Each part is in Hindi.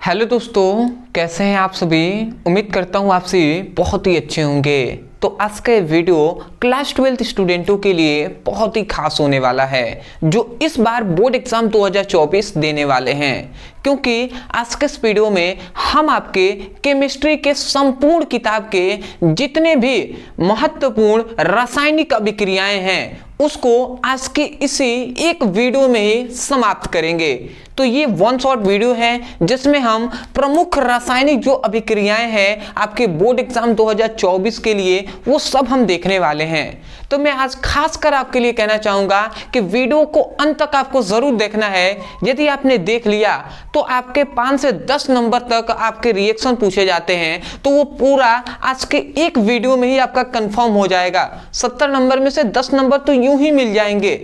हेलो दोस्तों, कैसे हैं आप सभी। उम्मीद करता हूँ आप सभी बहुत ही अच्छे होंगे। तो आज का ये वीडियो क्लास 12 स्टूडेंटों के लिए बहुत ही खास होने वाला है, जो इस बार बोर्ड एग्जाम 2024 देने वाले हैं। क्योंकि आज के इस वीडियो में हम आपके केमिस्ट्री के संपूर्ण किताब के जितने भी महत्वपूर्ण रासायनिक अभिक्रियाएं हैं उसको आज के इसी एक वीडियो में ही समाप्त करेंगे। तो ये वन शॉट वीडियो है जिसमें हम प्रमुख रासायनिक जो अभिक्रियाएं हैं आपके बोर्ड एग्जाम 2024 के लिए वो सब हम देखने वाले हैं। तो मैं आज खासकर आपके लिए कहना चाहूंगा कि वीडियो को अंत तक आपको जरूर देखना है। यदि आपने देख लिया तो आपके 5 से 10 नंबर तक आपके रिएक्शन पूछे जाते हैं, तो वो पूरा आज के एक वीडियो में ही आपका कंफर्म हो जाएगा। 70 नंबर में से 10 नंबर तो यूं ही मिल जाएंगे।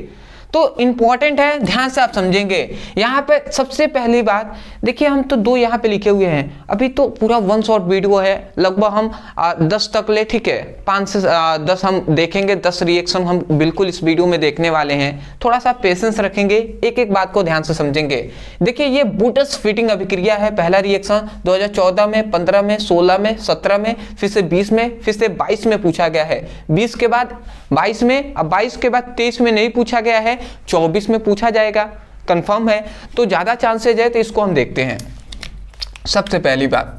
तो इंपॉर्टेंट है, ध्यान से आप समझेंगे। यहाँ पे सबसे पहली बात देखिए, हम तो 2 यहाँ पे लिखे हुए हैं। अभी तो पूरा वन शॉट वीडियो है, लगभग हम 10 तक ले, ठीक है। 5 से 10 हम देखेंगे, 10 रिएक्शन हम बिल्कुल इस वीडियो में देखने वाले हैं। थोड़ा सा पेशेंस रखेंगे, एक एक बात को ध्यान से समझेंगे। देखिए, ये बूटस फिटिंग अभिक्रिया है। पहला रिएक्शन 2014 में, 15 में, 16 में, 17 में, फिर से 20 में, फिर से 22 में पूछा गया है। 20 के बाद 22 में, अब 22 के बाद 23 में नहीं पूछा गया है, 24 में पूछा जाएगा, कंफर्म है। तो ज्यादा चांसेज है, तो इसको हम देखते हैं। सबसे पहली बात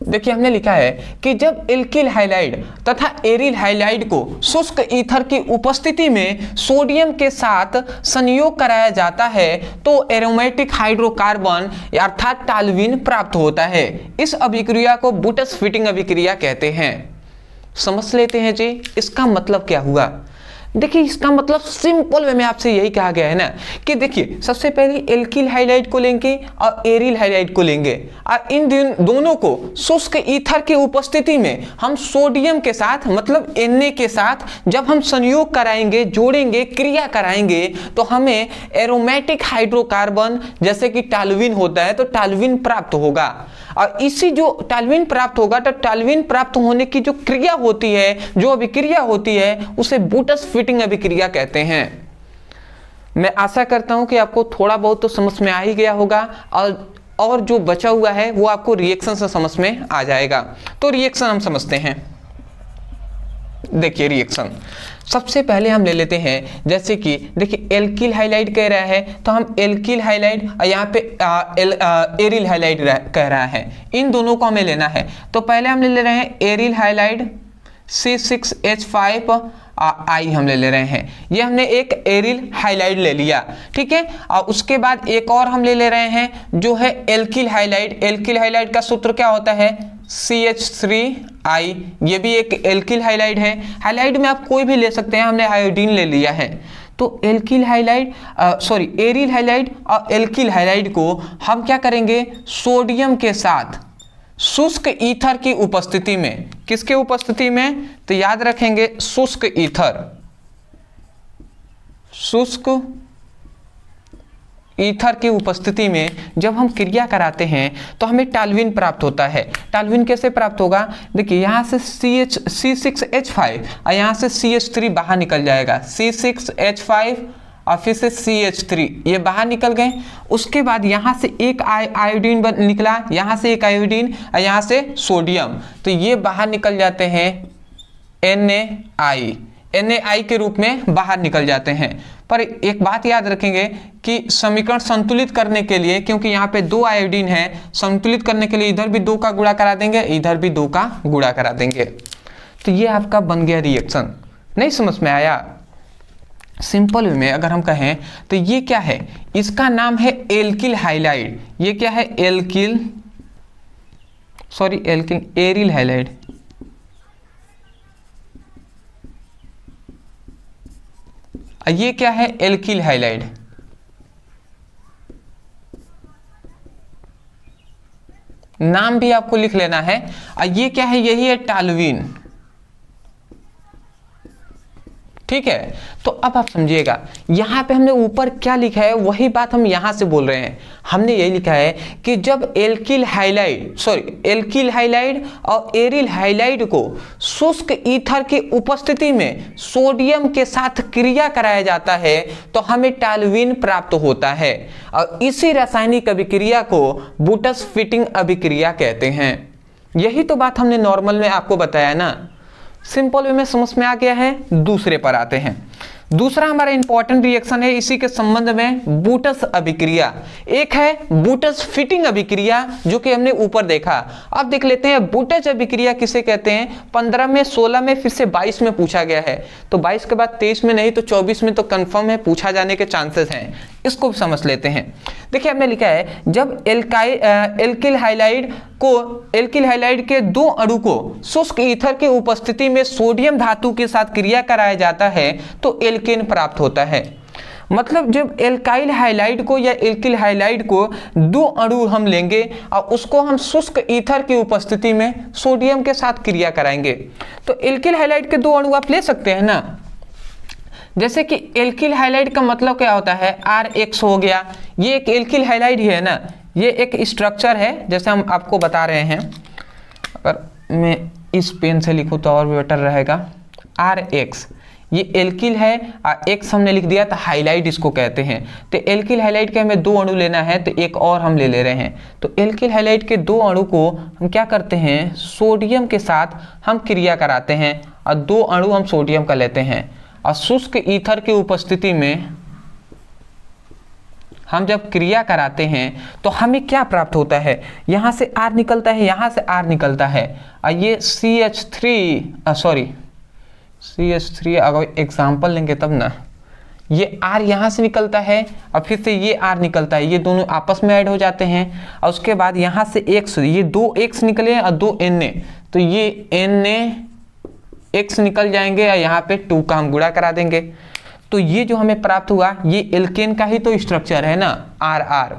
देखिए, हमने लिखा है कि जब एल्किल हाइलाइड तथा एरिल हाइलाइड को शुष्क ईथर की उपस्थिति में सोडियम के साथ संयोग कराया जाता है तो एरोमेटिक हाइड्रोकार्बन अर्थात टाल्विन प्राप्त होता है। इस अभिक्रिया को बूटस फिटिंग अभिक्रिया कहते हैं। समझ लेते हैं जी, इसका मतलब क्या हुआ। देखिए, इसका मतलब सिंपल वे में आपसे यही कहा गया है ना कि देखिए, सबसे पहले एल्किल हाइलाइड को लेंगे और एरिल हाइलाइड को लेंगे और इन दोनों को शुष्क ईथर की उपस्थिति में हम सोडियम के साथ मतलब Na के साथ जब हम संयोग कराएंगे, जोड़ेंगे, क्रिया कराएंगे, तो हमें एरोमेटिक हाइड्रोकार्बन जैसे कि टाल्विन होता है, तो टाल्विन प्राप्त होगा। और इसी जो टाल्विन प्राप्त होगा, तो टाल्विन प्राप्त होने की जो क्रिया होती है, जो अभिक्रिया होती है, उसे बूटस फिटिंग अभिक्रिया कहते हैं। मैं आशा करता हूं कि आपको थोड़ा बहुत तो समझ में आ ही गया होगा और जो बचा हुआ है वो आपको रिएक्शन से समझ में आ जाएगा। तो रिएक्शन हम समझते हैं। देखिए, रिएक्शन सबसे पहले हम ले लेते हैं, जैसे कि देखिए एल्किल हाइलाइड कह रहा है तो हम एल्किल हाइलाइड और यहाँ पे एरिल हाइलाइड कह रहा है, इन दोनों को हमें लेना है। तो पहले हम ले रहे हैं एरिल हाइलाइड C6H5 आई हम ले रहे हैं। ये हमने एक एरिल हाइलाइड ले लिया, ठीक है। और उसके बाद एक और हम ले रहे हैं जो है एल्किल हाइलाइड। एल्किल हाइलाइड का सूत्र क्या होता है, CH3I। ये भी एक एल्किल हाइलाइड है। हाइलाइड में आप कोई भी ले सकते हैं, हमने आयोडीन ले लिया है। तो एल्किल हाइलाइड एरिल हाइलाइड और एल्किल हाइलाइड को हम क्या करेंगे, सोडियम के साथ शुष्क ईथर की उपस्थिति में, किसके उपस्थिति में, तो याद रखेंगे शुष्क ईथर, शुष्क ईथर की उपस्थिति में जब हम क्रिया कराते हैं तो हमें टाल्विन प्राप्त होता है। टाल्विन कैसे प्राप्त होगा, देखिए यहाँ से C6H5 और यहाँ से CH3 बाहर निकल जाएगा, C6H5 और फिर से CH3 ये बाहर निकल गए। उसके बाद यहाँ से एक आयोडीन निकला, यहाँ से एक आयोडीन और यहाँ से सोडियम, तो ये बाहर निकल जाते हैं NaI के रूप में बाहर निकल जाते हैं। पर एक बात याद रखेंगे कि समीकरण संतुलित करने के लिए, क्योंकि यहाँ पे 2 आयोडीन है, संतुलित करने के लिए इधर भी 2 का गुणा करा देंगे, इधर भी 2 का गुणा करा देंगे। तो ये आपका बन गया रिएक्शन। नहीं समझ में आया। सिंपल वे में अगर हम कहें तो ये क्या है, इसका नाम है एल्किल हाइलाइड। ये क्या है, एरिल हाइलाइड। ये क्या है, एल्किल हाइलाइड। नाम भी आपको लिख लेना है। और ये क्या है, यही है टाल्विन, ठीक है। तो अब आप समझिएगा, यहाँ पे हमने ऊपर क्या लिखा है वही बात हम यहाँ से बोल रहे हैं। हमने यही लिखा है कि जब एल्किल हाइलाइड और एरिल हाइलाइड को शुष्क ईथर की उपस्थिति में सोडियम के साथ क्रिया कराया जाता है तो हमें टॉल्यूइन प्राप्त होता है, और इसी रासायनिक अभिक्रिया को बूटस-फिटिंग अभिक्रिया कहते हैं। यही तो बात हमने नॉर्मल में आपको बताया ना, सिंपल वे में समझ में आ गया है। दूसरे पर आते हैं। दूसरा हमारा इंपॉर्टेंट रिएक्शन है इसी के संबंध में, बूटस अभिक्रिया। एक है बूटस फिटिंग अभिक्रिया जो कि हमने ऊपर देखा। अब देख लेते हैं बूटस अभिक्रिया किसे कहते हैं। 15 में, 16 में, फिर से 22 में पूछा गया है। तो 22 के बाद 23 में नहीं तो 24 में तो कंफर्म है पूछा जाने के चांसेस हैं। इसको भी समझ लेते हैं। देखिए हमने लिखा है जब एल्किल हाइलाइड के 2 अणु को शुष्क ईथर की उपस्थिति में सोडियम धातु के साथ क्रिया कराया जाता है तो एल्केन प्राप्त होता है। मतलब जब एल्काइल हाइलाइड को या एल्किल हाइलाइड को 2 अणु हम लेंगे और उसको हम शुष्क ईथर की उपस्थिति में सोडियम के साथ क्रिया कराएंगे तो एल्किल हाइलाइड के 2 अणु आप ले सकते हैं ना। जैसे कि एल्किल हाइलाइड का मतलब क्या होता है, RX हो गया, ये एक एल्किल हाइलाइड ही है ना, ये एक स्ट्रक्चर है जैसे हम आपको बता रहे हैं। अगर मैं इस पेन से लिखूँ तो और भी बेटर रहेगा। RX ये एल्किल है और X हमने लिख दिया तो हाइलाइड इसको कहते हैं। तो एल्किल हाइलाइड के हमें 2 अणु लेना है तो एक और हम ले रहे हैं। तो एल्किल हाइलाइड के 2 अणु को हम क्या करते हैं, सोडियम के साथ हम क्रिया कराते हैं और 2 अणु हम सोडियम का लेते हैं और शुष्क ईथर की उपस्थिति में हम जब क्रिया कराते हैं तो हमें क्या प्राप्त होता है, यहाँ से R निकलता है, यहाँ से R निकलता है और ये CH3 अगर एग्जाम्पल लेंगे तब ना, ये R यहाँ से निकलता है और फिर से ये R निकलता है, ये दोनों आपस में ऐड हो जाते हैं और उसके बाद यहाँ से X, ये 2 X निकले और 2 Na, तो ये Na X निकल जाएंगे और यहाँ पे 2 का हम गुणा करा देंगे। तो ये जो हमें प्राप्त हुआ ये एल्केन का ही तो स्ट्रक्चर है ना, RR।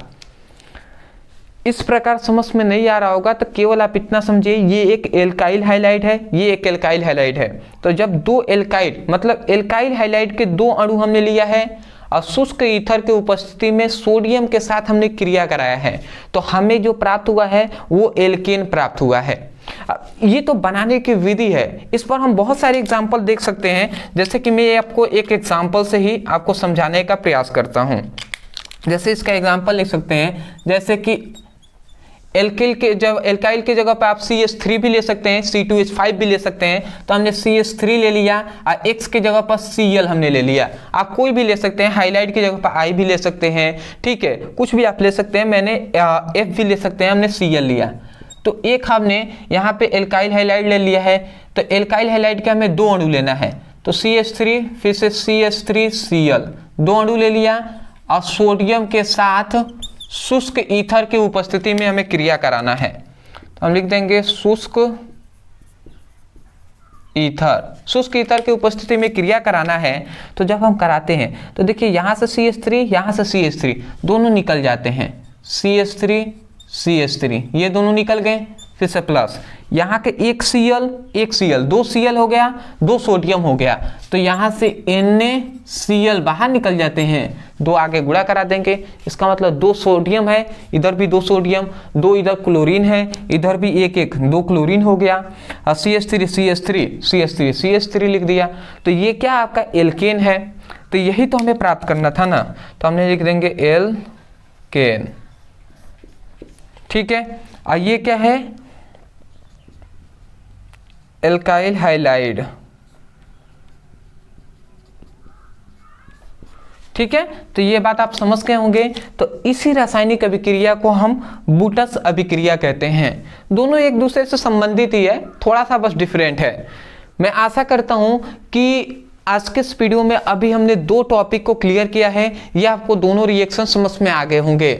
इस प्रकार समझ में नहीं आ रहा होगा तो केवल आप इतना समझिए, ये एक एल्काइल हाइलाइड है, ये एक एल्काइल हाइलाइड है। तो जब 2 एल्काइल मतलब एल्काइल हाइलाइड के 2 अणु हमने लिया है और शुष्क ईथर के उपस्थिति में सोडियम के साथ हमने क्रिया कराया है तो हमें जो प्राप्त हुआ है वो एल्केन प्राप्त हुआ है। ये तो बनाने की विधि है, इस पर हम बहुत सारे एग्जाम्पल देख सकते हैं। जैसे कि मैं आपको एक एग्जाम्पल से ही आपको समझाने का प्रयास करता हूँ। जैसे इसका एग्जाम्पल लिख सकते हैं, जैसे कि एल्काइल के जगह पे आप CH3 भी ले सकते हैं, C2H5 भी ले सकते हैं। तो हमने CH3 ले लिया और X की जगह पर Cl हमने ले लिया। आप कोई भी ले सकते हैं, हाइलाइट की जगह पर I भी ले सकते हैं, ठीक है, कुछ भी आप ले सकते हैं। मैंने F भी ले सकते हैं, हमने Cl लिया। तो एक हमने यहाँ पे एल्काइल हाइलाइड ले लिया है, तो एल्काइल हाइलाइड के हमें 2 अणु लेना है तो CH3 फिर से CH3Cl 2 अणु ले लिया और सोडियम के साथ शुष्क ईथर की उपस्थिति में हमें क्रिया कराना है। तो हम लिख देंगे शुष्क ईथर की उपस्थिति में क्रिया कराना है। तो जब हम कराते हैं तो देखिए यहाँ से CH3 यहाँ से CH3 दोनों निकल जाते हैं, CH3 ये दोनों निकल गए, फिर से प्लस यहाँ के एक Cl 2 Cl हो गया, 2 सोडियम हो गया। तो यहाँ से NaCl बाहर निकल जाते हैं, 2 आगे गुणा करा देंगे। इसका मतलब 2 सोडियम है, इधर भी 2 सोडियम, 2 इधर क्लोरीन है, इधर भी 2 क्लोरीन हो गया। CH3 लिख दिया। तो ये क्या आपका एल्केन है। तो यही तो हमें प्राप्त करना था ना, तो हमने लिख देंगे एल्केन, ठीक है। और ये क्या है, एल्काइल हाइलाइड, ठीक है। तो ये बात आप समझ गए होंगे। तो इसी रासायनिक अभिक्रिया को हम बूटस अभिक्रिया कहते हैं। दोनों एक दूसरे से संबंधित ही है, थोड़ा सा बस डिफरेंट है। मैं आशा करता हूं कि आज के इस वीडियो में अभी हमने 2 टॉपिक को क्लियर किया है, ये आपको दोनों रिएक्शन समझ में आ गए होंगे।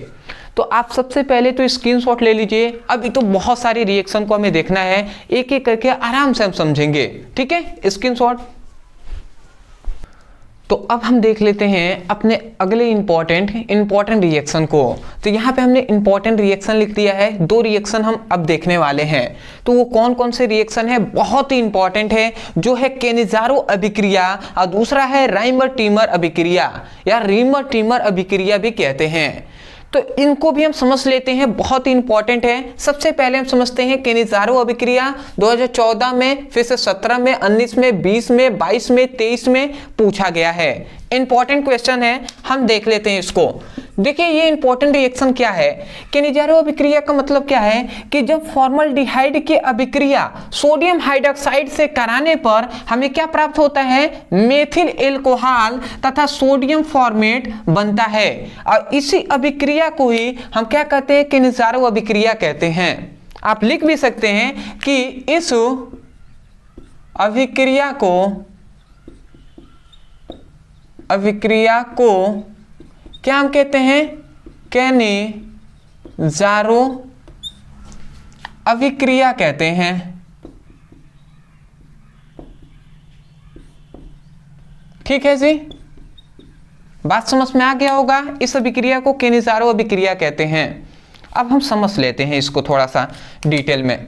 तो आप सबसे पहले तो स्क्रीनशॉट ले लीजिए। अभी तो बहुत सारे रिएक्शन को हमें देखना है, एक एक करके आराम से हम समझेंगे, ठीक है। स्क्रीनशॉट। तो अब हम देख लेते हैं अपने अगले इंपॉर्टेंट रिएक्शन को। तो यहाँ पे हमने इंपॉर्टेंट रिएक्शन लिख दिया है, 2 रिएक्शन हम अब देखने वाले हैं। तो वो कौन कौन से रिएक्शन है, बहुत ही इंपॉर्टेंट है, जो है केनिज़ारो अभिक्रिया और दूसरा है राइमर टीमर अभिक्रिया या रीमर टीमर अभिक्रिया भी कहते हैं। तो इनको भी हम समझ लेते हैं, बहुत ही इंपॉर्टेंट है। सबसे पहले हम समझते हैं केनिज़ारो अभिक्रिया 2014 में, फिर से 17 में, 19 में, 20 में, 22 में, 23 में पूछा गया है। इंपॉर्टेंट क्वेश्चन है, हम देख लेते हैं इसको। देखिए ये इंपॉर्टेंट रिएक्शन क्या है, केनिज़ारो अभिक्रिया का मतलब क्या है कि जब फॉर्मल्डिहाइड की अभिक्रिया सोडियम हाइड्रॉक्साइड से कराने पर हमें क्या प्राप्त होता है, मेथिल एल्कोहल तथा सोडियम फॉर्मेट बनता है। और इसी अभिक्रिया को ही हम क्या कहते हैं, केनिज़ारो अभिक्रिया कहते हैं। आप लिख भी सकते हैं कि इस अभिक्रिया को क्या हम कहते हैं, केनिज़ारो अभिक्रिया कहते हैं। ठीक है जी, बात समझ में आ गया होगा। इस अभिक्रिया को केनिज़ारो अभिक्रिया कहते हैं। अब हम समझ लेते हैं इसको थोड़ा सा डिटेल में।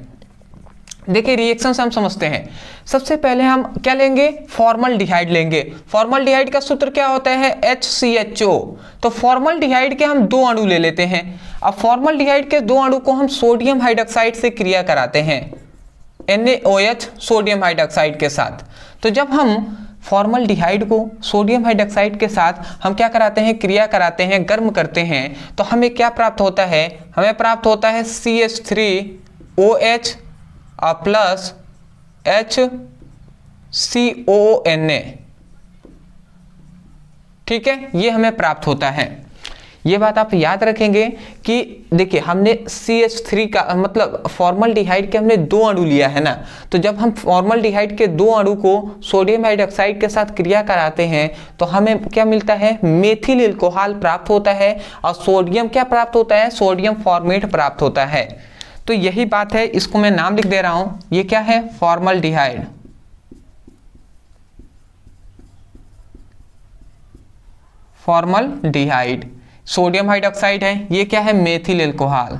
देखिए रिएक्शन से हम समझते हैं। सबसे पहले हम क्या लेंगे, फॉर्मल्डिहाइड लेंगे। फॉर्मल्डिहाइड का सूत्र क्या होता है, HCHO। तो फॉर्मल्डिहाइड के हम 2 अणु ले लेते हैं। अब फॉर्मल्डिहाइड के 2 अणु को हम सोडियम हाइड्रॉक्साइड से क्रिया कराते हैं, NaOH सोडियम हाइड्रॉक्साइड के साथ। तो जब हम फॉर्मल्डिहाइड को सोडियम हाइड्रॉक्साइड के साथ हम क्या कराते हैं, क्रिया कराते हैं, गर्म करते हैं, तो हमें क्या प्राप्त होता है, हमें प्राप्त होता है CH3OH प्लस HCONA। ठीक है, ये हमें प्राप्त होता है। ये बात आप याद रखेंगे कि देखिए हमने CH3 का मतलब फॉर्मल्डिहाइड के हमने 2 अणु लिया है ना। तो जब हम फॉर्मल्डिहाइड के 2 अणु को सोडियम हाइड्रॉक्साइड के साथ क्रिया कराते हैं तो हमें क्या मिलता है, मेथिल एल्कोहल प्राप्त होता है और सोडियम क्या प्राप्त होता है, सोडियम फॉर्मेट प्राप्त होता है। तो यही बात है, इसको मैं नाम लिख दे रहा हूं, ये क्या है, फॉर्मल्डिहाइड। फॉर्मल्डिहाइड सोडियम हाइड्रॉक्साइड है, ये क्या है, मेथिल एल्कोहल।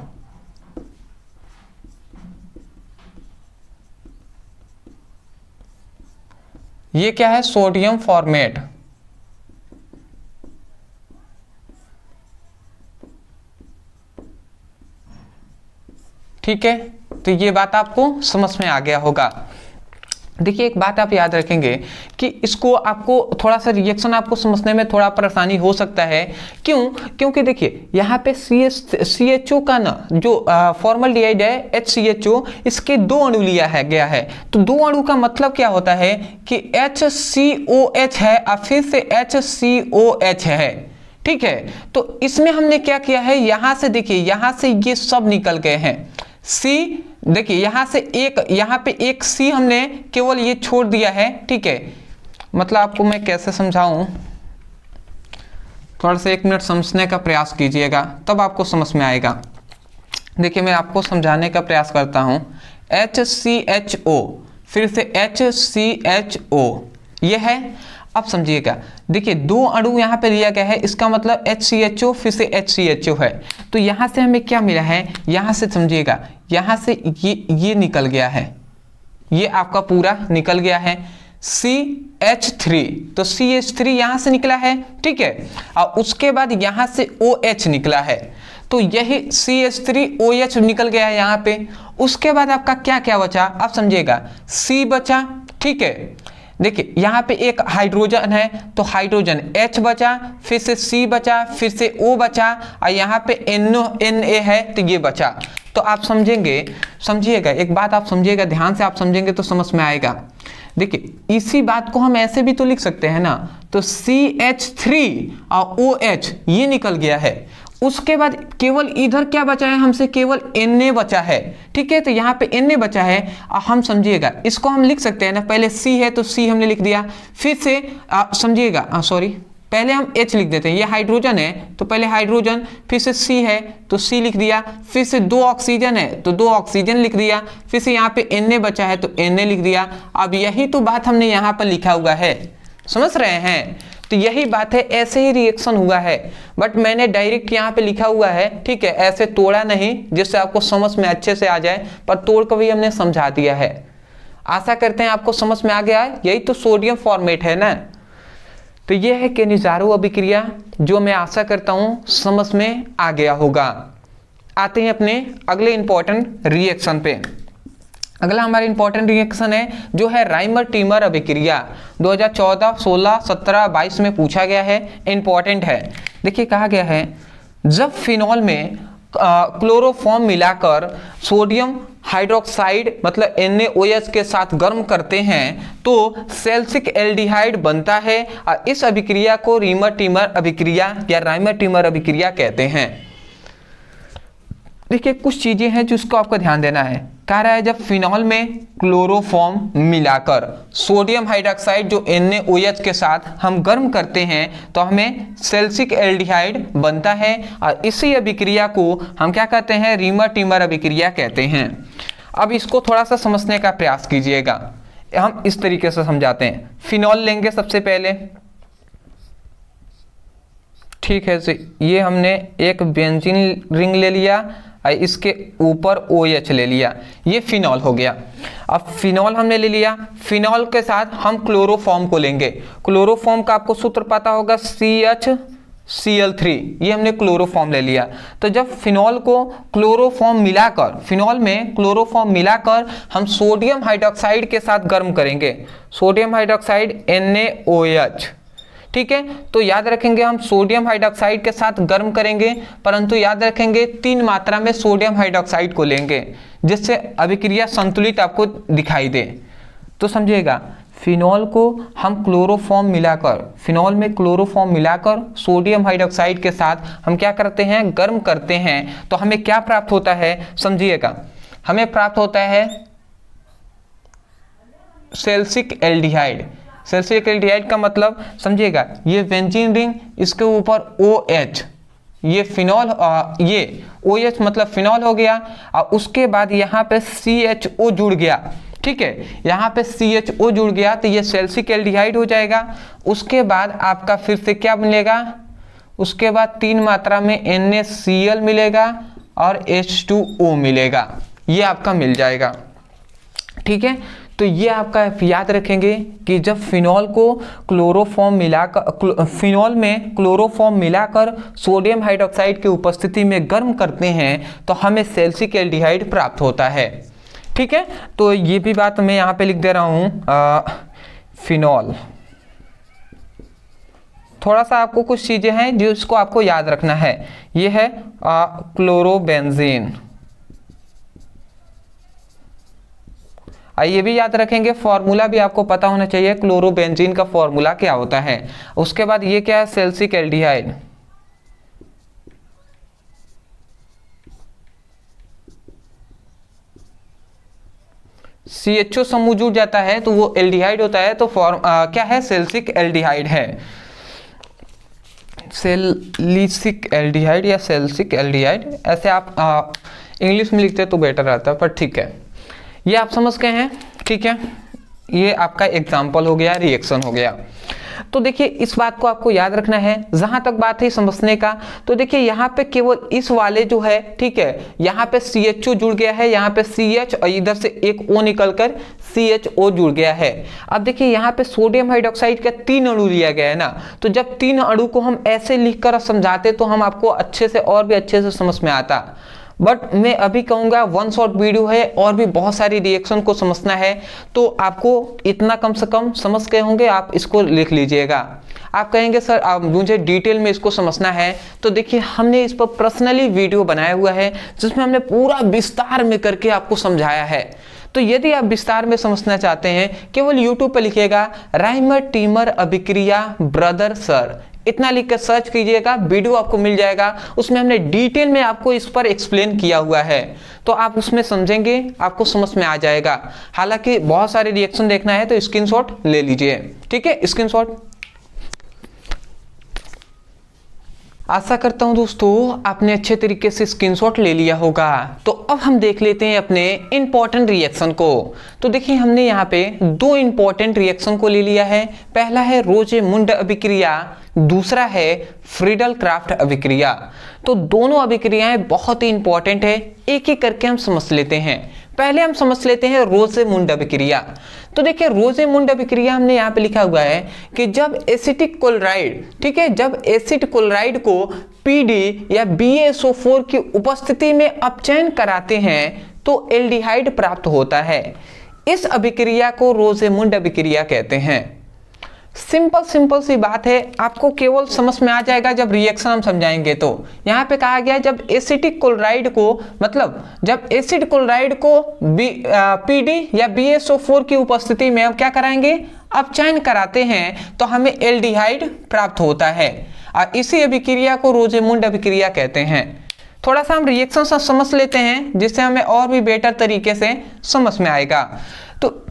ये क्या है, सोडियम फॉर्मेट। ठीक है, तो ये बात आपको समझ में आ गया होगा। देखिए एक बात आप याद रखेंगे कि इसको आपको थोड़ा सा रिएक्शन आपको समझने में थोड़ा परेशानी हो सकता है। क्यों, क्योंकि देखिए यहाँ पे CHO का ना जो फॉर्मल्डिहाइड है HCHO, इसके 2 अणु लिया है गया है। तो 2 अणु का मतलब क्या होता है कि HCOH है और फिर से HCOH है। ठीक है, तो इसमें हमने क्या किया है, यहां से देखिए यहां से ये सब निकल गए हैं। C देखिए यहां से यहां पे एक C हमने केवल ये छोड़ दिया है। ठीक है, मतलब आपको मैं कैसे समझाऊं, थोड़ा सा 1 मिनट समझने का प्रयास कीजिएगा तब आपको समझ में आएगा। देखिए मैं आपको समझाने का प्रयास करता हूं। HCHO फिर से HCHO ये है। अब समझिएगा, देखिए 2 अणु यहाँ पे लिया गया है, इसका मतलब HCHO फिर से HCHO है। तो यहाँ से हमें क्या मिला है, यहाँ से समझिएगा, यहाँ से ये निकल गया है, ये आपका पूरा निकल गया है CH3। तो CH3 यहाँ से निकला है। ठीक है, और उसके बाद यहाँ से OH निकला है। तो यही CH3OH निकल गया है यहाँ पे। उसके बाद आपका क्या क्या बचा, आप समझिएगा, C बचा। ठीक है, देखिए यहाँ पे एक हाइड्रोजन है तो हाइड्रोजन H बचा, फिर से C बचा, फिर से O बचा, और यहाँ पे Na है तो ये बचा। तो आप समझिएगा एक बात आप समझिएगा, ध्यान से आप समझेंगे तो समझ में आएगा। देखिए इसी बात को हम ऐसे भी तो लिख सकते हैं ना, तो CH3 और OH ये निकल गया है। उसके बाद केवल इधर क्या बचा है, हमसे केवल Na बचा है। ठीक है, तो यहाँ पे Na बचा है। हम समझिएगा इसको हम लिख सकते हैं ना, पहले C है तो C हमने लिख दिया, फिर से समझिएगा सॉरी पहले हम H लिख देते हैं, ये हाइड्रोजन है तो पहले हाइड्रोजन, फिर से C है तो C लिख दिया, फिर से 2 ऑक्सीजन है तो 2 ऑक्सीजन लिख दिया, फिर से यहाँ पे Na बचा है तो Na लिख दिया। अब यही तो बात हमने यहाँ पर लिखा हुआ है, समझ रहे हैं। तो यही बात है, ऐसे ही रिएक्शन हुआ है, बट मैंने डायरेक्ट यहाँ पे लिखा हुआ है, ठीक है, ऐसे तोड़ा नहीं जिससे आपको समझ में अच्छे से आ जाए, पर तोड़ कर भी हमने समझा दिया है। आशा करते हैं आपको समझ में आ गया है। यही तो सोडियम फॉर्मेट है ना। तो ये है केनिज़ारो अभिक्रिया, जो मैं आशा करता हूँ समझ में आ गया होगा। आते हैं अपने अगले इंपॉर्टेंट रिएक्शन पे। अगला हमारा इंपॉर्टेंट रिएक्शन है जो है राइमर टीमर अभिक्रिया। 2014, 16, 17, 22 में पूछा गया है, इंपॉर्टेंट है। देखिए कहा गया है, जब फिनॉल में क्लोरोफॉर्म मिलाकर सोडियम हाइड्रोक्साइड मतलब NaOH के साथ गर्म करते हैं तो सेल्सिक एल्डिहाइड बनता है, और इस अभिक्रिया को रीमर टीमर अभिक्रिया या राइमर टीमर अभिक्रिया कहते हैं। देखिए कुछ चीजें हैं जिसको आपको ध्यान देना है। कह रहा है जब फिनॉल में क्लोरोफॉर्म मिलाकर सोडियम हाइड्रोक्साइड जो NaOH के साथ हम गर्म करते हैं तो हमें सेल्सिक एल्डिहाइड बनता है, और इसी अभिक्रिया को हम क्या कहते हैं, रीमर टीमर अभिक्रिया कहते हैं। अब इसको थोड़ा सा समझने का प्रयास कीजिएगा। हम इस तरीके से समझाते हैं। फिनॉल लेंगे सबसे पहले, ठीक है, ये हमने एक बेंजीन रिंग ले लिया, इसके ऊपर OH ले लिया, ये फिनॉल हो गया। अब फिनॉल हमने ले लिया, फिनॉल के साथ हम क्लोरोफॉर्म को लेंगे। क्लोरोफॉर्म का आपको सूत्र पता होगा, CHCl3, ये हमने क्लोरोफॉर्म ले लिया। तो जब फिनॉल को क्लोरोफॉर्म मिलाकर, फिनॉल में क्लोरोफॉर्म मिलाकर हम सोडियम हाइड्रोक्साइड के साथ गर्म करेंगे, सोडियम हाइड्रोक्साइड NaOH, ठीक है। तो याद रखेंगे हम सोडियम हाइड्रोक्साइड के साथ गर्म करेंगे, परंतु याद रखेंगे 3 मात्रा में सोडियम हाइड्रोक्साइड को लेंगे, जिससे अभिक्रिया संतुलित आपको दिखाई दे। तो समझिएगा, फिनॉल को हम क्लोरोफॉर्म मिलाकर, फिनॉल में क्लोरोफॉर्म मिलाकर सोडियम हाइड्रोक्साइड के साथ हम क्या करते हैं, गर्म करते हैं, तो हमें क्या प्राप्त होता है, समझिएगा, हमें प्राप्त होता है सेल्सिक एल्डिहाइड। सेल्सिक एल्डिहाइड का मतलब समझिएगा, ये बेंजीन रिंग, इसके ऊपर OH, ये फिनॉल, ये OH मतलब फिनॉल हो गया, और उसके बाद यहाँ पे CHO जुड़ गया, ठीक है, यहाँ पे CHO जुड़ गया, तो ये सेल्सिक एल्डिहाइड हो जाएगा। उसके बाद आपका फिर से क्या मिलेगा, उसके बाद 3 मात्रा में NaCl मिलेगा और H2O मिलेगा, ये आपका मिल जाएगा, ठीक है। तो ये आपका याद रखेंगे कि जब फिनॉल को क्लोरोफॉर्म मिलाकर, फिनॉल में क्लोरोफॉर्म मिलाकर सोडियम हाइड्रोक्साइड की उपस्थिति में गर्म करते हैं तो हमें सेल्सिक एल्डिहाइड प्राप्त होता है, ठीक है। तो ये भी बात मैं यहाँ पे लिख दे रहा हूँ, फिनॉल। थोड़ा सा आपको कुछ चीजें हैं जो इसको आपको याद रखना है। ये है क्लोरोबेंजीन, ये भी याद रखेंगे। फॉर्मूला भी आपको पता होना चाहिए, क्लोरोबेंजीन का फॉर्मूला क्या होता है। उसके बाद ये क्या है, सेल्सिक एल्डिहाइड, CHO समूह जुड़ जाता है तो वो एल्डिहाइड होता है, तो क्या है, सेल्सिक एल्डिहाइड है, सेल्सिक एल्डिहाइड या सेल्सिक एल्डिहाइड, ऐसे आप इंग्लिश में लिखते तो बेटर रहता, पर ठीक है, ये आप समझ गए हैं, ठीक है। ये आपका एग्जाम्पल हो गया, रिएक्शन हो गया। तो देखिए इस बात को आपको याद रखना है। जहां तक बात है समझने का, तो देखिए यहाँ पे केवल इस वाले जो है, ठीक है, यहाँ पे CHO जुड़ गया है, यहाँ पे CH और इधर से एक O निकलकर CHO जुड़ गया है। अब देखिए यहाँ पे सोडियम हाइड्रोक्साइड का 3 अणु लिया गया है ना, तो जब 3 अणु को हम ऐसे लिखकर समझाते तो हम आपको अच्छे से और भी अच्छे से समझ में आता। बट मैं अभी कहूँगा 1 शॉर्ट वीडियो है और भी बहुत सारी रिएक्शन को समझना है, तो आपको इतना कम से कम समझ गए होंगे, आप इसको लिख लीजिएगा। आप कहेंगे सर आप मुझे डिटेल में इसको समझना है, तो देखिए हमने इस पर पर्सनली वीडियो बनाया हुआ है जिसमें हमने पूरा विस्तार में करके आपको समझाया है। तो यदि आप विस्तार में समझना चाहते हैं, केवल यूट्यूब पर लिखिएगा राइमर टीमर अभिक्रिया ब्रदर सर, इतना लिख कर सर्च कीजिएगा, वीडियो आपको मिल जाएगा। उसमें हमने डिटेल में आपको इस पर एक्सप्लेन किया हुआ है, तो आप उसमें समझेंगे, आपको समझ में आ जाएगा। हालांकि बहुत सारे रिएक्शन देखना है तो स्क्रीनशॉट ले लीजिए, ठीक है, स्क्रीनशॉट। आशा करता हूँ दोस्तों आपने अच्छे तरीके से स्क्रीनशॉट ले लिया होगा। तो अब हम देख लेते हैं अपने इंपॉर्टेंट रिएक्शन को। तो देखिए हमने यहाँ पे दो इंपॉर्टेंट रिएक्शन को ले लिया है। पहला है रोजे-मुंड अभिक्रिया, दूसरा है फ्रीडल क्राफ्ट अभिक्रिया। तो दोनों अभिक्रियाएं बहुत ही इंपॉर्टेंट है, एक एक करके हम समझ लेते हैं। पहले हम समझ लेते हैं रोजे-मुंड अभिक्रिया। तो देखिए रोजे-मुंड अभिक्रिया हमने यहाँ पे लिखा हुआ है कि जब एसिटिक क्लोराइड, ठीक है, जब एसिड क्लोराइड को पीडी या BaSO4 की उपस्थिति में अपचयन कराते हैं तो एल्डिहाइड प्राप्त होता है। इस अभिक्रिया को रोजे-मुंड अभिक्रिया कहते हैं। सिंपल सी बात है, आपको केवल समझ में आ जाएगा जब रिएक्शन हम समझाएंगे। तो यहाँ पे कहा गया जब एसिटिक क्लोराइड को, मतलब जब एसिड क्लोराइड को पीडी या BaSO4 की उपस्थिति में हम क्या कराएंगे, अपचयन कराते हैं तो हमें एल्डिहाइड प्राप्त होता है। और इसी अभिक्रिया को रोजे-मुंड अभिक्रिया कहते हैं। थोड़ा सा हम रिएक्शन समझ लेते हैं जिससे हमें और भी बेटर तरीके से समझ में आएगा। तो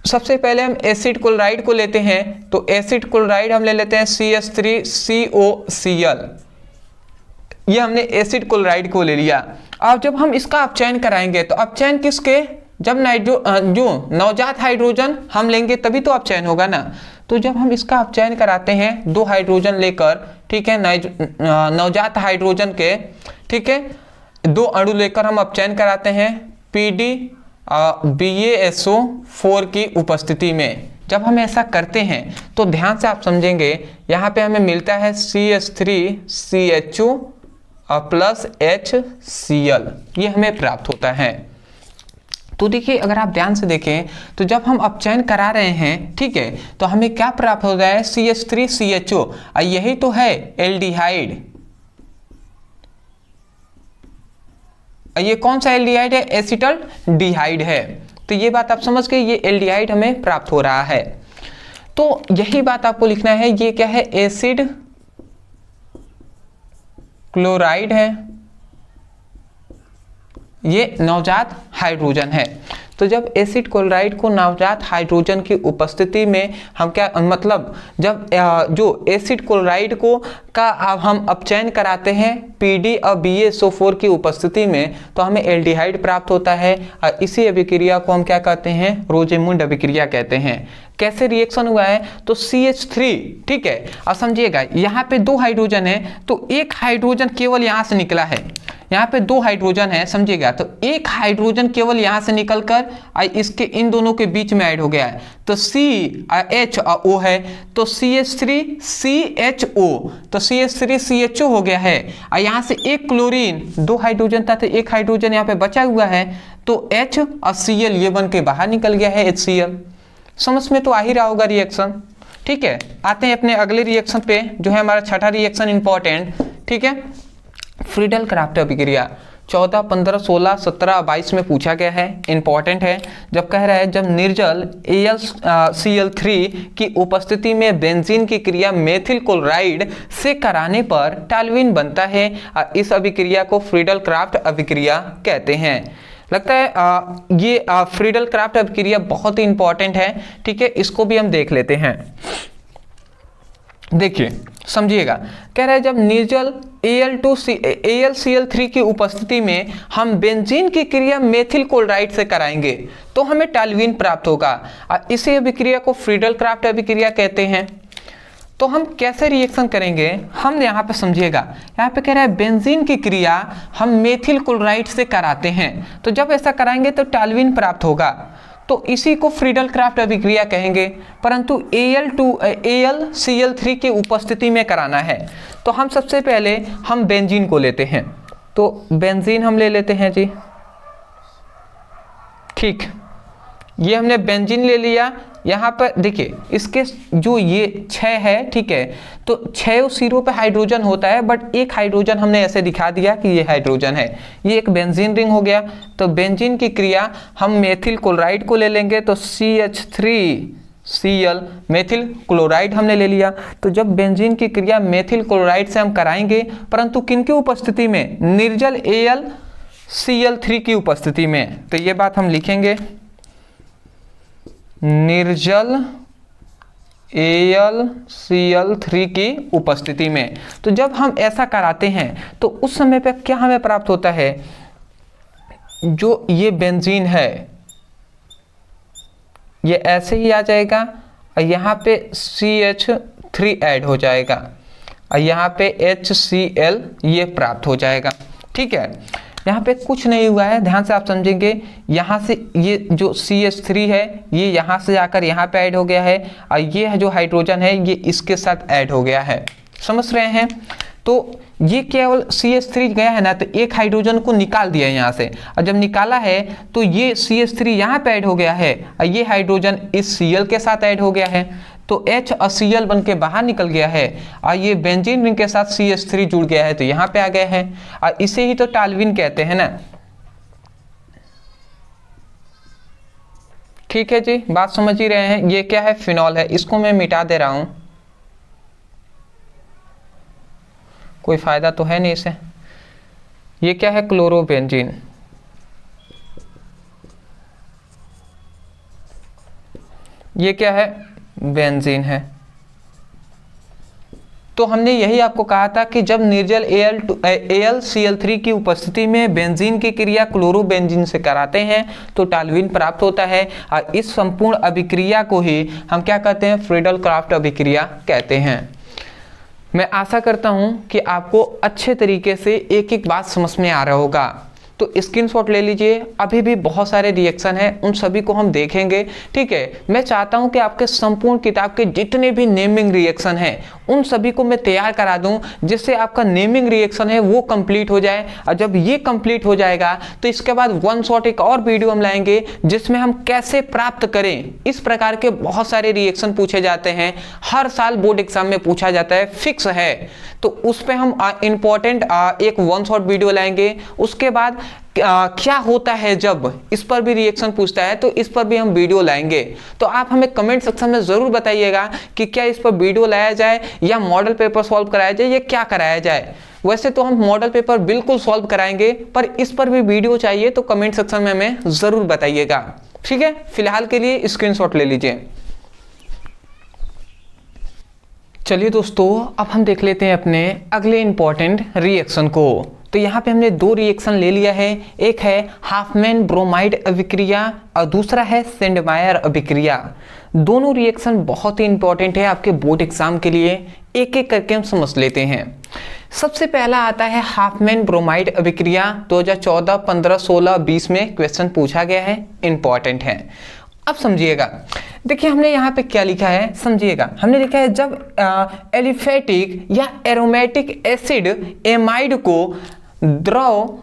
सबसे पहले हम एसिड क्लोराइड को लेते हैं। तो एसिड क्लोराइड हम ले लेते हैं CH3COCl। ये हमने एसिड क्लोराइड को ले लिया। अब जब हम इसका अपचयन कराएंगे तो अपचयन किसके, जब जो नवजात हाइड्रोजन हम लेंगे तभी तो अपचयन होगा ना। तो जब हम इसका अपचयन कराते हैं दो हाइड्रोजन लेकर, ठीक है, नवजात हाइड्रोजन के, ठीक है, दो अणु लेकर हम अपचयन कराते हैं पीडी BaSO4 की उपस्थिति में। जब हम ऐसा करते हैं तो ध्यान से आप समझेंगे, यहाँ पे हमें मिलता है CH3CHO प्लस HCl, ये हमें प्राप्त होता है। तो देखिए अगर आप ध्यान से देखें तो जब हम अपचयन करा रहे हैं, ठीक है, तो हमें क्या प्राप्त होता है, CH3CHO, यही तो है एल्डिहाइड। ये कौन सा एल्डिहाइड है, एसिटल्डिहाइड है। तो ये बात आप समझ गए, ये एल्डिहाइड हमें प्राप्त हो रहा है। तो यही बात आपको लिखना है, ये क्या है, एसिड क्लोराइड है, ये नवजात हाइड्रोजन है। तो जब एसिड क्लोराइड को नवजात हाइड्रोजन की उपस्थिति में हम क्या, मतलब जब जो एसिड क्लोराइड को का हम अपचयन कराते हैं पीडी और BaSO4 की उपस्थिति में तो हमें एल्डिहाइड प्राप्त होता है। और इसी अभिक्रिया को हम क्या कहते हैं, रोजे-मुंड अभिक्रिया कहते हैं। कैसे रिएक्शन हुआ है, तो CH3, ठीक है, अब समझिएगा यहाँ पे दो हाइड्रोजन है तो एक हाइड्रोजन केवल यहाँ से निकला है, यहाँ पे दो हाइड्रोजन है, समझिएगा, तो एक हाइड्रोजन केवल यहाँ से निकलकर इसके इन दोनों के बीच में ऐड हो गया है। तो CH और O है तो CH3CHO, तो CH3CHO हो गया है। और यहाँ से एक क्लोरीन, दो हाइड्रोजन था तो एक हाइड्रोजन यहाँ पे बचा हुआ है तो H और Cl ये बन के बाहर निकल गया है HCl। समझ में तो आ ही रहा होगा रिएक्शन, ठीक है। आते हैं अपने अगले रिएक्शन पे जो है हमारा छठा रिएक्शन इंपॉर्टेंट, ठीक है, फ्रीडल क्राफ्ट अभिक्रिया। 14, 15, 16, 17, 22 में पूछा गया है, इंपॉर्टेंट है। जब कह रहा है जब निर्जल AlCl3 की उपस्थिति में बेंजीन की क्रिया मेथिल क्लोराइड से कराने पर टाल्विन बनता है। इस अभिक्रिया को फ्रीडल क्राफ्ट अभिक्रिया कहते हैं। लगता है ये फ्रीडल क्राफ्ट अभिक्रिया बहुत ही इंपॉर्टेंट है, ठीक है, इसको भी हम देख लेते हैं। देखिए समझिएगा, कह रहा है जब निर्जल AlCl3 की उपस्थिति में हम बेंजीन की क्रिया मेथिल क्लोराइड से कराएंगे तो हमें टाल्विन प्राप्त होगा। इसी अभिक्रिया को फ्रीडल क्राफ्ट अभिक्रिया कहते हैं। तो हम कैसे रिएक्शन करेंगे, हम यहाँ पे समझिएगा, यहाँ पे कह रहा है बेंजीन की क्रिया हम मेथिल क्लोराइड से कराते हैं तो जब ऐसा कराएंगे तो टाल्विन प्राप्त होगा। तो इसी को फ्रीडल क्राफ्ट अभिक्रिया कहेंगे। परंतु AlCl3 की उपस्थिति में कराना है तो हम सबसे पहले हम बेंजीन को लेते हैं। तो बेंजीन हम ले लेते हैं जी, ठीक, ये हमने बेंजीन ले लिया। यहाँ पर देखिए इसके जो ये 6 है, ठीक है, तो 6 सिरों पे हाइड्रोजन होता है बट एक हाइड्रोजन हमने ऐसे दिखा दिया कि ये हाइड्रोजन है, ये एक बेंजीन रिंग हो गया। तो बेंजीन की क्रिया हम मेथिल क्लोराइड को ले लेंगे तो CH3Cl मेथिल क्लोराइड हमने ले लिया। तो जब बेंजीन की क्रिया मेथिल क्लोराइड से हम कराएंगे परंतु किनकी उपस्थिति में, निर्जल AlCl3 की उपस्थिति में, तो ये बात हम लिखेंगे, निर्जल AlCl3 की उपस्थिति में। तो जब हम ऐसा कराते हैं तो उस समय पे क्या हमें प्राप्त होता है, जो ये बेंजीन है ये ऐसे ही आ जाएगा और यहाँ पे CH3 ऐड हो जाएगा और यहाँ पे HCl ये प्राप्त हो जाएगा। ठीक है, यहाँ पे कुछ नहीं हुआ है, ध्यान से आप समझेंगे। यहाँ से ये जो CH3 है ये यहाँ से जाकर यहाँ पे ऐड हो गया है और ये जो हाइड्रोजन है ये इसके साथ ऐड हो गया है, समझ रहे हैं। तो ये केवल CH3 गया है ना, तो एक हाइड्रोजन को निकाल दिया यहाँ से, और जब निकाला है तो ये CH3 यहाँ पे ऐड हो गया है और ये हाइड्रोजन इस Cl के साथ ऐड हो गया है, तो H और Cl बन के बाहर निकल गया है और ये बेंजीन रिंग के साथ CH3 जुड़ गया है तो यहाँ पे आ गया है, और इसे ही तो टाल्विन कहते हैं ना। ठीक है जी, बात समझ ही रहे हैं। ये क्या है, फिनॉल है, इसको मैं मिटा दे रहा हूं, कोई फायदा तो है नहीं इसे। ये क्या है, क्लोरोबेंजीन। ये क्या है, बेंजीन है। तो हमने यही आपको कहा था कि जब निर्जल AlCl3 की उपस्थिति में बेंजीन की क्रिया क्लोरोबेंजीन से कराते हैं तो टाल्विन प्राप्त होता है, और इस संपूर्ण अभिक्रिया को ही हम क्या कहते हैं, फ्रीडल क्राफ्ट अभिक्रिया कहते हैं। मैं आशा करता हूं कि आपको अच्छे तरीके से एक एक बात समझ में आ रहा होगा। तो स्क्रीनशॉट ले लीजिए, अभी भी बहुत सारे रिएक्शन हैं, उन सभी को हम देखेंगे। ठीक है, मैं चाहता हूं कि आपके संपूर्ण किताब के जितने भी नेमिंग रिएक्शन हैं उन सभी को मैं तैयार करा दूं, जिससे आपका नेमिंग रिएक्शन है वो कंप्लीट हो जाए। और जब ये कंप्लीट हो जाएगा तो इसके बाद वन शॉट एक और वीडियो हम लाएंगे जिसमें हम कैसे प्राप्त करें। इस प्रकार के बहुत सारे रिएक्शन पूछे जाते हैं, हर साल बोर्ड एग्जाम में पूछा जाता है, फिक्स है। तो उस पर हम इंपॉर्टेंट एक वन शॉट वीडियो लाएंगे। उसके बाद क्या होता है जब इस पर भी रिएक्शन पूछता है तो इस पर भी हम वीडियो लाएंगे। तो आप हमें कमेंट सेक्शन में जरूर बताइएगा कि क्या इस पर वीडियो लाया जाए या मॉडल पेपर सॉल्व कराया जाए या क्या कराया जाए। वैसे तो हम मॉडल पेपर बिल्कुल सॉल्व कराएंगे, पर इस पर भी वीडियो चाहिए तो कमेंट सेक्शन में हमें जरूर बताइएगा। ठीक है, फिलहाल के लिए स्क्रीनशॉट ले लीजिए। चलिए दोस्तों, अब हम देख लेते हैं अपने अगले इंपॉर्टेंट रिएक्शन को। तो यहाँ पे हमने दो रिएक्शन ले लिया है, एक है हाफमैन ब्रोमाइड अभिक्रिया और दूसरा है सेंडमायर अभिक्रिया। दोनों रिएक्शन बहुत ही इंपॉर्टेंट है आपके बोर्ड एग्जाम के लिए, एक एक करके हम समझ लेते हैं। सबसे पहला आता है हाफमैन ब्रोमाइड अभिक्रिया। 2014, 15, 16, 20 में क्वेश्चन पूछा गया है, इंपॉर्टेंट है। अब समझिएगा, देखिए हमने यहाँ पे क्या लिखा है, समझिएगा। हमने लिखा है जब एलिफेटिक या एरोमेटिक एसिड एमाइड को द्रव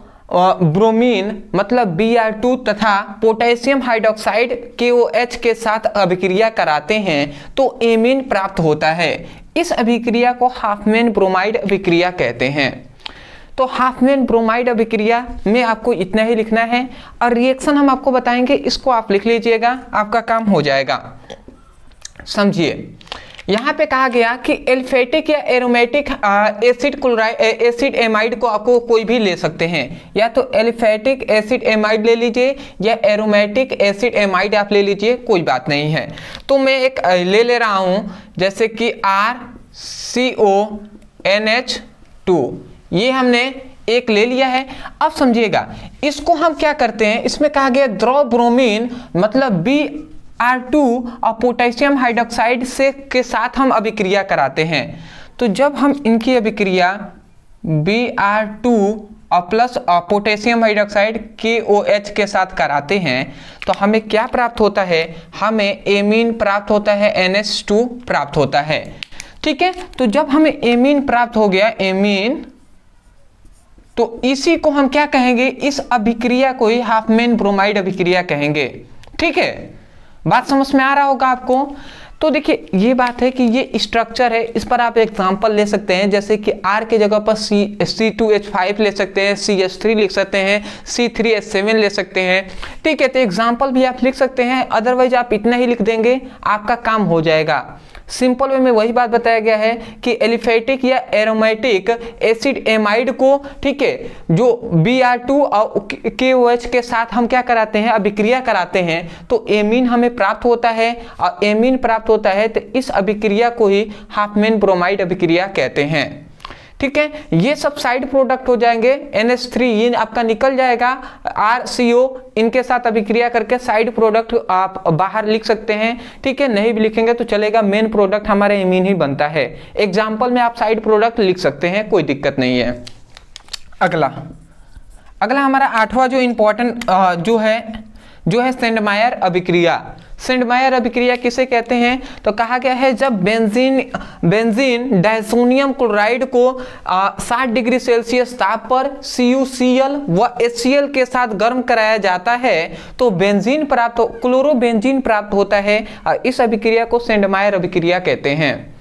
ब्रोमीन मतलब Br2 तथा पोटेशियम हाइड्रोक्साइड KOH के साथ अभिक्रिया कराते हैं तो एमीन प्राप्त होता है। इस अभिक्रिया को हाफमैन ब्रोमाइड अभिक्रिया कहते हैं। तो हाफमैन ब्रोमाइड अभिक्रिया में आपको इतना ही लिखना है और रिएक्शन हम आपको बताएंगे, इसको आप लिख लीजिएगा, आपका काम हो जाएगा। समझिए, यहाँ पे कहा गया कि एल्फेटिक या एरोमेटिक एसिड एमाइड को आपको कोई भी ले सकते हैं, या तो एल्फेटिक एसिड एमाइड ले लीजिए या एरोमेटिक एसिड एमाइड आप ले लीजिए, कोई बात नहीं है। तो मैं एक ले रहा हूँ, जैसे कि RCONH2, ये हमने एक ले लिया है। अब समझिएगा, इसको हम क्या करते हैं, इसमें कहा गया द्रव ब्रोमीन मतलब Br2 और पोटेशियम हाइड्रोक्साइड से के साथ हम अभिक्रिया कराते हैं। तो जब हम इनकी अभिक्रिया Br2 और प्लस पोटेशियम हाइड्रोक्साइड KOH के साथ कराते हैं तो हमें क्या प्राप्त होता है, हमें एमीन प्राप्त होता है, NH2 प्राप्त होता है। ठीक है, तो जब हमें एमीन प्राप्त हो गया, एमीन, तो इसी को हम क्या कहेंगे, इस अभिक्रिया को ही हाफमैन ब्रोमाइड अभिक्रिया कहेंगे। ठीक है, बात समझ में आ रहा होगा आपको। तो देखिए ये बात है कि ये स्ट्रक्चर है, इस पर आप एग्जांपल ले सकते हैं, जैसे कि R के जगह पर C2H5 ले सकते हैं, CH3 लिख सकते हैं, C3H7 ले सकते हैं। ठीक है, तो एग्जांपल भी आप लिख सकते हैं, अदरवाइज आप इतना ही लिख देंगे, आपका काम हो जाएगा। सिंपल वे में वही बात बताया गया है कि एलिफेटिक या एरोमेटिक एसिड एमाइड को, ठीक है, जो Br2 और KOH के साथ हम क्या कराते हैं, अभिक्रिया कराते हैं, तो एमीन हमें प्राप्त होता है। और एमीन प्राप्त होता है तो इस अभिक्रिया को ही हाफमैन ब्रोमाइड अभिक्रिया कहते हैं। ठीक है, ये सब साइड प्रोडक्ट हो जाएंगे। NH3 ये आपका निकल जाएगा, RCO इनके साथ अभिक्रिया करके साइड प्रोडक्ट आप बाहर लिख सकते हैं। ठीक है, नहीं भी लिखेंगे तो चलेगा, मेन प्रोडक्ट हमारा एमीन ही बनता है। एग्जाम्पल में आप साइड प्रोडक्ट लिख सकते हैं, कोई दिक्कत नहीं है। अगला हमारा 8वां जो इंपॉर्टेंट जो है सेंडमायर अभिक्रिया। सेंडमायर अभिक्रिया किसे कहते हैं, तो कहा गया है जब बेंजीन डायसोनियम क्लोराइड को 60 डिग्री सेल्सियस ताप पर CuCl व HCl के साथ गर्म कराया जाता है तो क्लोरोबेंजीन प्राप्त होता है। इस अभिक्रिया को सेंडमायर अभिक्रिया कहते हैं।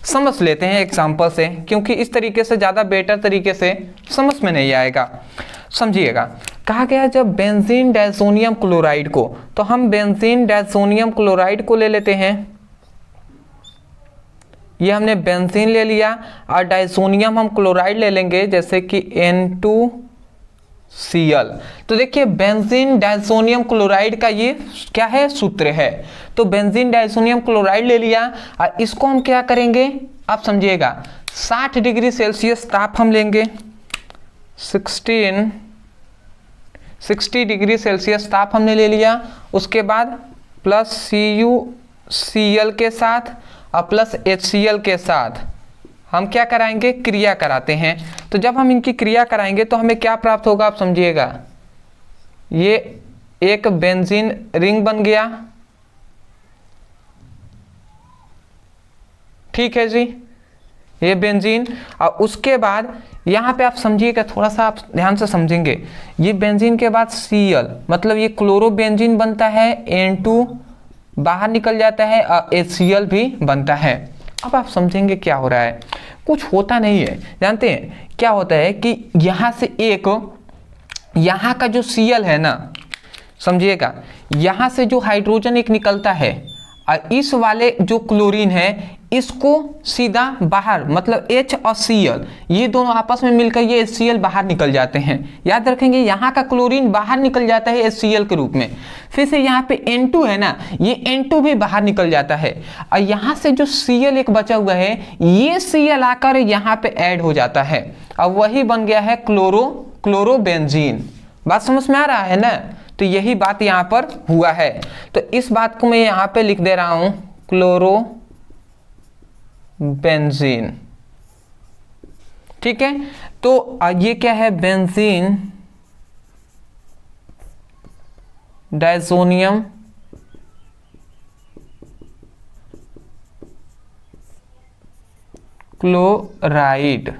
समझ लेते हैं एग्जाम्पल से, क्योंकि इस तरीके से ज़्यादा बेटर तरीके से समझ में नहीं आएगा। समझिएगा, कहा गया जब बेंजीन डायसोनियम क्लोराइड को, तो हम बेंजीन डायसोनियम क्लोराइड को ले लेते हैं। ये हमने बेंजीन ले लिया और डायसोनियम हम क्लोराइड ले लेंगे, जैसे कि N2Cl। तो देखिए बेंजीन डायसोनियम क्लोराइड का ये क्या है, सूत्र है। तो बेंजीन डायसोनियम क्लोराइड ले लिया और इसको हम क्या करेंगे, आप समझिएगा, 60 डिग्री सेल्सियस ताप हम लेंगे, 60 डिग्री सेल्सियस ताप हमने ले लिया। उसके बाद प्लस CuCl के साथ और प्लस HCl के साथ हम क्या कराएंगे, क्रिया कराते हैं। तो जब हम इनकी क्रिया कराएंगे तो हमें क्या प्राप्त होगा, आप समझिएगा, ये एक बेंजीन रिंग बन गया। ठीक है जी, ये बेंजीन। और उसके बाद यहाँ पे आप समझिएगा, थोड़ा सा आप ध्यान से समझेंगे, ये बेंजीन के बाद Cl मतलब ये क्लोरोबेंजीन बनता है, N2 बाहर निकल जाता है और HCl भी बनता है। अब आप समझेंगे क्या हो रहा है, कुछ होता नहीं है। जानते हैं क्या होता है कि यहाँ से यहाँ का जो Cl है ना, समझिएगा, यहाँ से जो हाइड्रोजन एक निकलता है और इस वाले जो क्लोरीन है इसको सीधा बाहर, मतलब H और Cl ये दोनों आपस में मिलकर ये HCl बाहर निकल जाते हैं। याद रखेंगे, यहाँ का क्लोरीन बाहर निकल जाता है HCl के रूप में। फिर से यहाँ पे N2 है ना, ये N2 भी बाहर निकल जाता है और यहाँ से जो Cl एक बचा हुआ है, ये Cl आकर यहाँ पे ऐड हो जाता है और वही बन गया है क्लोरोबेंजीन। बात समझ में आ रहा है ना। तो यही बात यहाँ पर हुआ है। तो इस बात को मैं यहाँ पे लिख दे रहा हूँ, क्लोरोबेंजीन। ठीक है, तो ये क्या है, बेंजीन डायसोनियम क्लोराइड।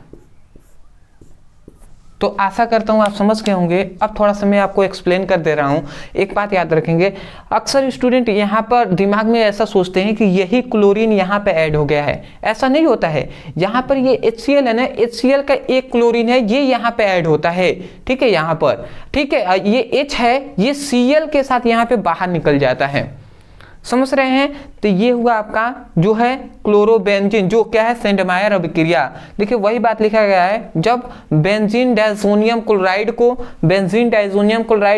तो आशा करता हूँ आप समझ गए होंगे। अब थोड़ा सा मैं आपको एक्सप्लेन कर दे रहा हूँ। एक बात याद रखेंगे, अक्सर स्टूडेंट यहाँ पर दिमाग में ऐसा सोचते हैं कि यही क्लोरीन यहाँ पे ऐड हो गया है। ऐसा नहीं होता है। यहाँ पर ये HCl है ना, HCl का एक क्लोरीन है, ये यहाँ पे ऐड होता है। ठीक है, यहाँ पर, ठीक है, ये H है, ये Cl के साथ यहाँ पे बाहर निकल जाता है। समझ रहे हैं। तो ये हुआ आपका जो है क्लोरोबेंजीन, जो क्या है, सेंडमायर अभिक्रिया। देखिए वही बात लिखा गया है, जब बेंजीन डायसोनियम क्लोराइड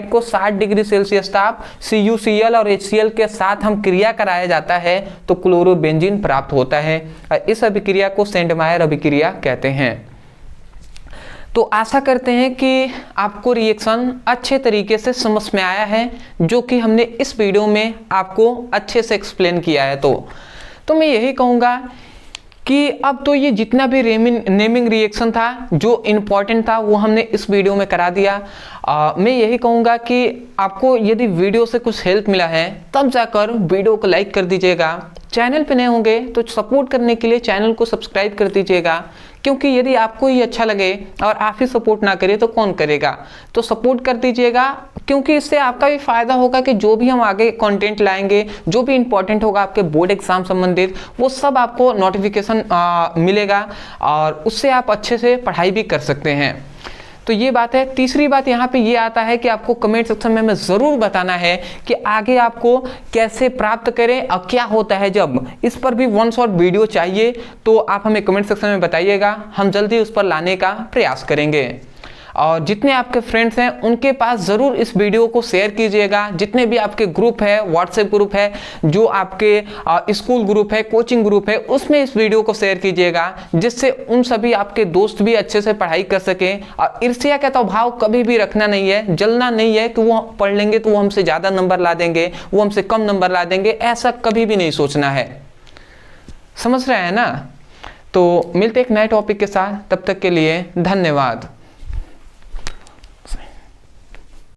को 60 डिग्री सेल्सियस ताप CuCl और HCl के साथ हम क्रिया कराया जाता है तो क्लोरोबेंजीन प्राप्त होता है। इस अभिक्रिया को सेंडमायर अभिक्रिया कहते हैं। तो आशा करते हैं कि आपको रिएक्शन अच्छे तरीके से समझ में आया है, जो कि हमने इस वीडियो में आपको अच्छे से एक्सप्लेन किया है। तो मैं यही कहूँगा कि अब तो ये जितना भी नेमिंग रिएक्शन था, जो इम्पोर्टेंट था, वो हमने इस वीडियो में करा दिया। मैं यही कहूँगा कि आपको यदि वीडियो से कुछ हेल्प मिला है तब जाकर वीडियो को लाइक कर दीजिएगा। चैनल पे नए होंगे तो सपोर्ट करने के लिए चैनल को सब्सक्राइब कर दीजिएगा, क्योंकि यदि आपको ये अच्छा लगे और आप ही सपोर्ट ना करें तो कौन करेगा। तो सपोर्ट कर दीजिएगा, क्योंकि इससे आपका भी फायदा होगा कि जो भी हम आगे कंटेंट लाएंगे, जो भी इंपॉर्टेंट होगा आपके बोर्ड एग्जाम संबंधित, वो सब आपको नोटिफिकेशन मिलेगा और उससे आप अच्छे से पढ़ाई भी कर सकते हैं। तो ये बात है। तीसरी बात यहाँ पे ये आता है कि आपको कमेंट सेक्शन में हमें ज़रूर बताना है कि आगे आपको कैसे प्राप्त करें और क्या होता है जब। इस पर भी वन शॉट वीडियो चाहिए तो आप हमें कमेंट सेक्शन में बताइएगा, हम जल्दी उस पर लाने का प्रयास करेंगे। और जितने आपके फ्रेंड्स हैं उनके पास ज़रूर इस वीडियो को शेयर कीजिएगा। जितने भी आपके ग्रुप है, व्हाट्सएप ग्रुप है, जो आपके स्कूल ग्रुप है, कोचिंग ग्रुप है, उसमें इस वीडियो को शेयर कीजिएगा, जिससे उन सभी आपके दोस्त भी अच्छे से पढ़ाई कर सकें। और ईर्ष्या का तो भाव कभी भी रखना नहीं है, जलना नहीं है कि वो पढ़ लेंगे तो वो हमसे ज़्यादा नंबर ला देंगे, वो हमसे कम नंबर ला देंगे, ऐसा कभी भी नहीं सोचना है। समझ रहे हैं ना? तो मिलते एक नए टॉपिक के साथ, तब तक के लिए धन्यवाद।